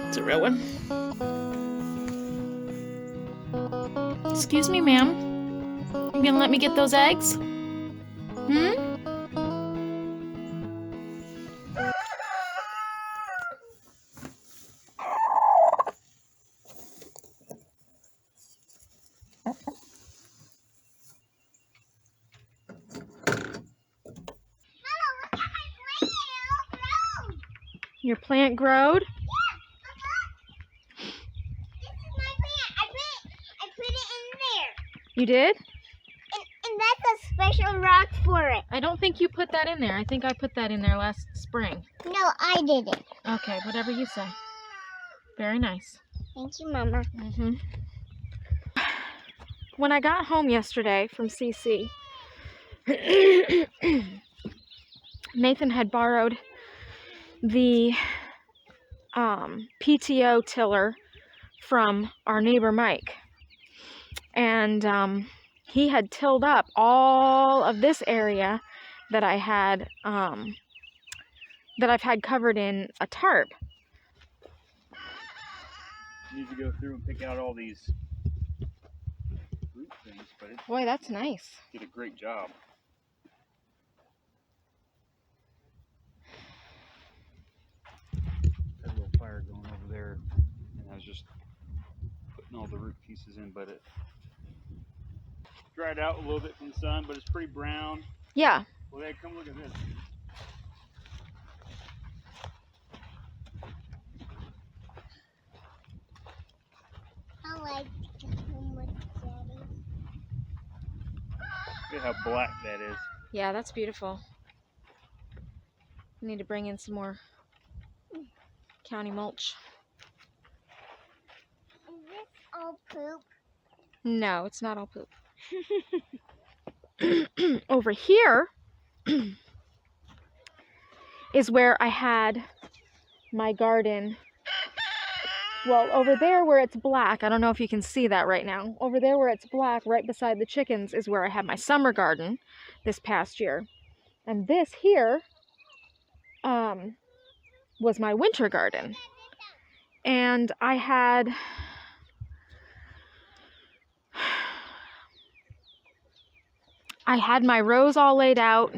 It's a real one. Excuse me, ma'am. You gonna let me get those eggs? Your plant growed? This is my plant. I put it in there. You did? And that's a special rock for it. I don't think you put that in there. I think I put that in there last spring. No, I didn't. Okay, whatever you say. Very nice. Thank you, Mama. When I got home yesterday from CC, Nathan had borrowed the PTO tiller from our neighbor Mike, and he had tilled up all of this area that I had that I've had covered in a tarp. You need to go through and pick out all these root things, but it Boy, that's nice. did a great job. Had a little fire going over there, and I was just putting all the root pieces in, but it dried out a little bit from the sun, but it's pretty brown. Yeah. Well, hey, come look at this. I like how much that is. Look at how black that is. Yeah, that's beautiful. We need to bring in some more county mulch. Is this all poop? No, it's not all poop. Over here is where I had my garden. Well, over there where it's black, I don't know if you can see that right now. Over there where it's black, right beside the chickens, is where I had my summer garden this past year. And this here was my winter garden. And I had my rows all laid out,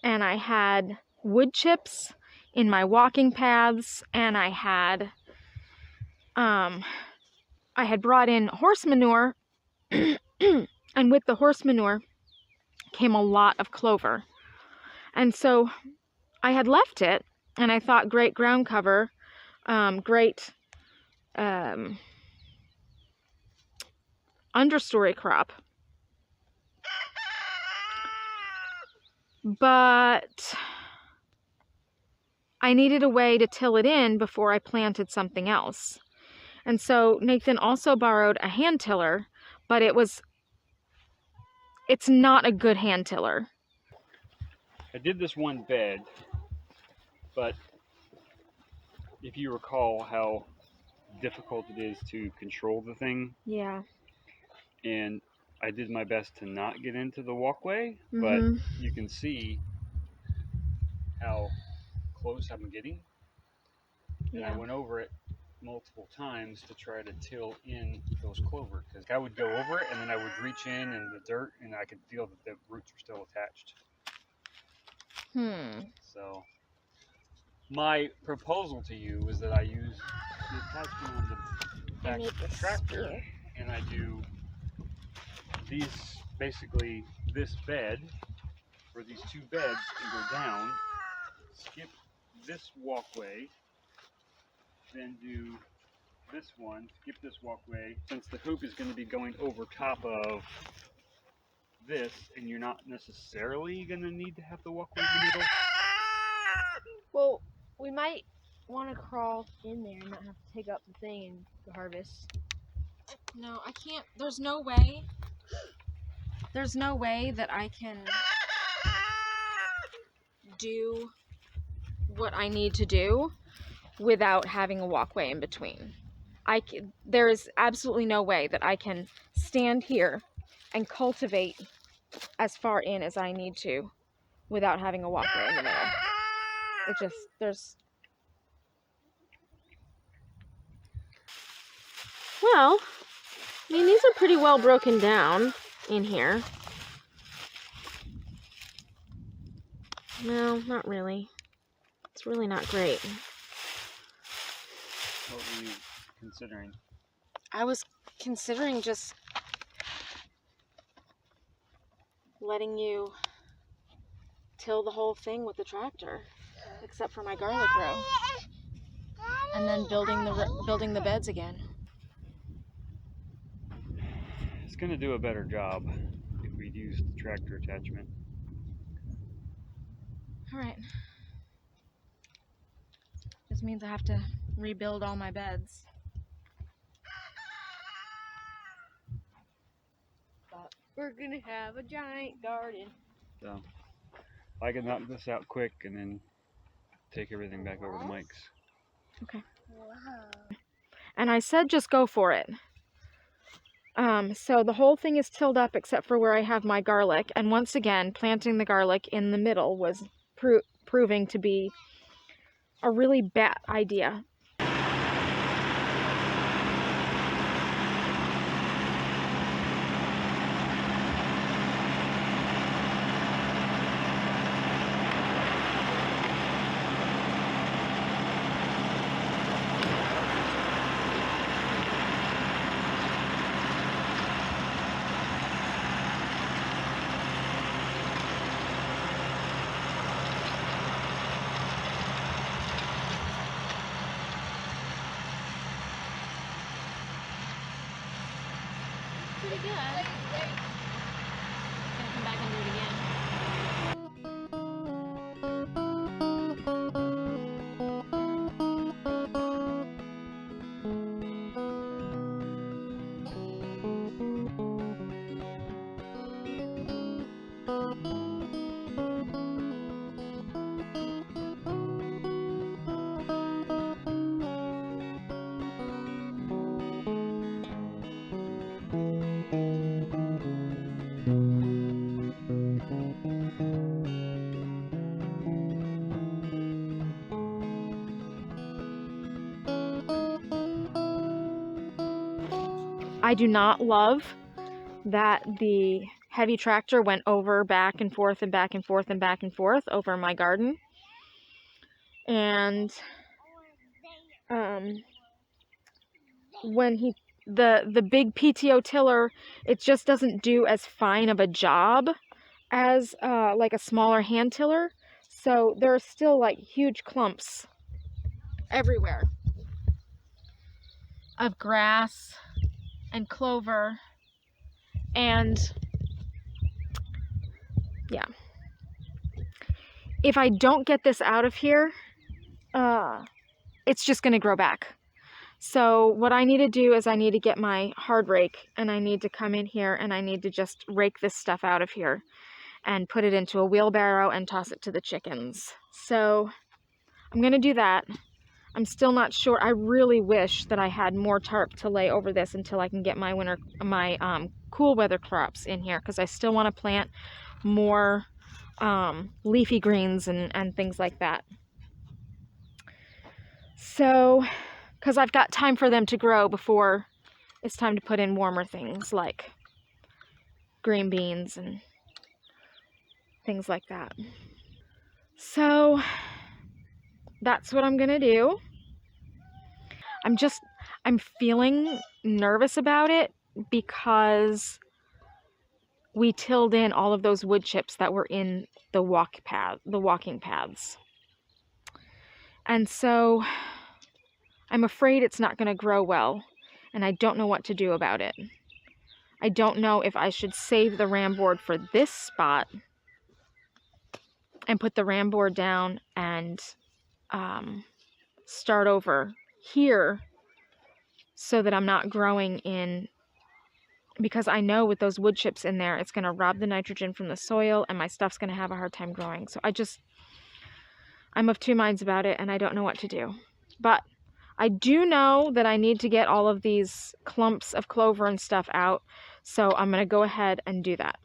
and I had wood chips in my walking paths, and I had brought in horse manure, and with the horse manure came a lot of clover. And so I had left it, and I thought great ground cover, great understory crop. But I needed a way to till it in before I planted something else. And so Nathan also borrowed a hand tiller, but it's not a good hand tiller. I did this one bed, but if you recall how difficult it is to control the thing. Yeah. And I did my best to not get into the walkway, but you can see how close I'm getting. And I went over it multiple times to try to till in those clover, because I would go over it and then I would reach in the dirt and I could feel that the roots were still attached. So my proposal to you is that I use the attachment on the back of the tractor, and I do these, basically this bed, or these two beds, and go down, skip this walkway, then do this one, skip this walkway, since the hoop is going to be going over top of this, and you're not necessarily going to need to have the walkway in the middle. Well, we might want to crawl in there and not have to take up the thing and the harvest. No, I can't. There's no way that I can do what I need to do without having a walkway in between. There is absolutely no way that I can stand here and cultivate as far in as I need to without having a walkway in the middle. It just, there's... Well, I mean, these are pretty well broken down in here. No, not really. It's really not great. What were you considering? I was considering just letting you till the whole thing with the tractor, except for my garlic row, and then building the beds again. It's going to do a better job if we'd use the tractor attachment. All right. Just means I have to rebuild all my beds. But we're gonna have a giant garden. So I can knock this out quick and then take everything back over to Mike's. Okay. And I said just go for it. So the whole thing is tilled up except for where I have my garlic. And once again, planting the garlic in the middle was proving to be a really bad idea. Pretty good. Gonna come back and do it again. I do not love that the heavy tractor went over back and forth and back and forth and back and forth over my garden. And when the big PTO tiller, it just doesn't do as fine of a job as like a smaller hand tiller. So there are still like huge clumps everywhere of grass and clover, and yeah, if I don't get this out of here, it's just gonna grow back. So what I need to do is I need to get my hard rake, and I need to come in here and I need to just rake this stuff out of here and put it into a wheelbarrow and toss it to the chickens. So I'm gonna do that. I'm still not sure. I really wish that I had more tarp to lay over this until I can get my cool weather crops in here, because I still want to plant more leafy greens and things like that. So, because I've got time for them to grow before it's time to put in warmer things like green beans and things like that. So that's what I'm gonna do. I'm feeling nervous about it because we tilled in all of those wood chips that were in the walking paths. And so I'm afraid it's not gonna grow well, and I don't know what to do about it. I don't know if I should save the ram board for this spot and put the ram board down and start over here so that I'm not growing in, because I know with those wood chips in there, it's going to rob the nitrogen from the soil and my stuff's going to have a hard time growing. So I'm of two minds about it, and I don't know what to do. But I do know that I need to get all of these clumps of clover and stuff out, so I'm going to go ahead and do that.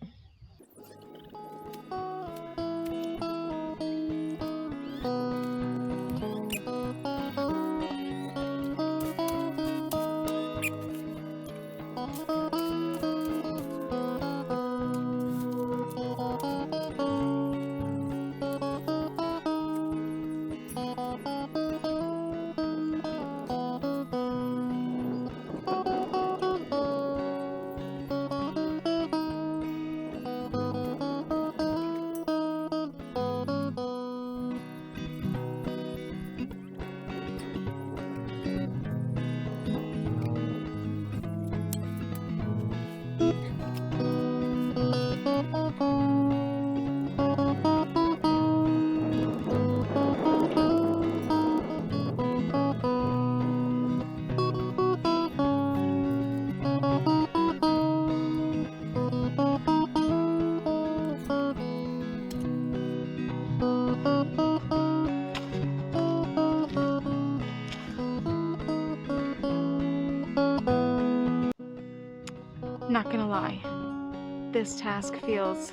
not gonna lie, this task feels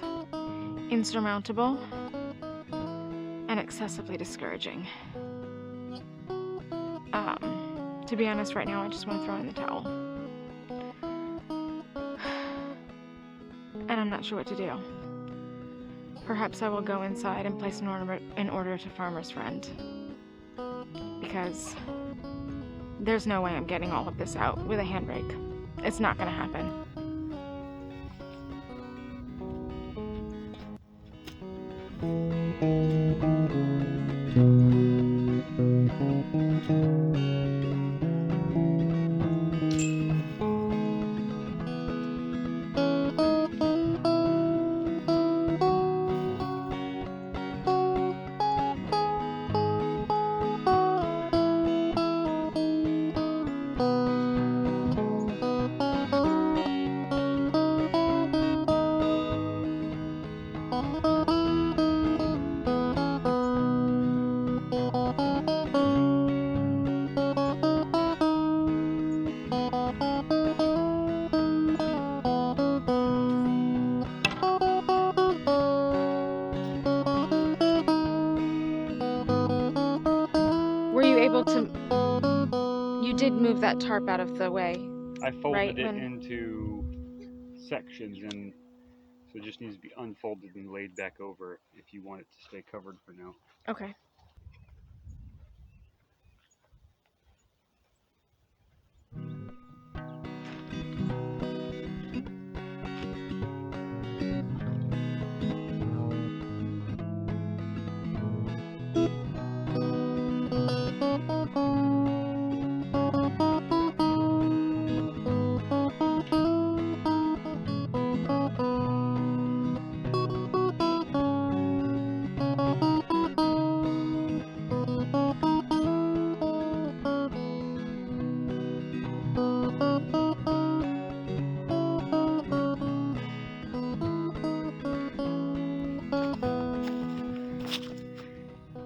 insurmountable and excessively discouraging. To be honest, right now I just want to throw in the towel. And I'm not sure what to do. Perhaps I will go inside and place an order to Farmer's Friend. Because there's no way I'm getting all of this out with a handbrake. It's not gonna happen. Were you able to... You did move that tarp out of the way. I folded Right, it when- into sections, and so it just needs to be unfolded and laid back over if you want it to stay covered for now. Okay.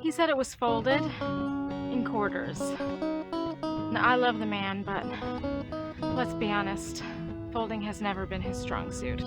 He said it was folded in quarters. Now, I love the man, but let's be honest, folding has never been his strong suit.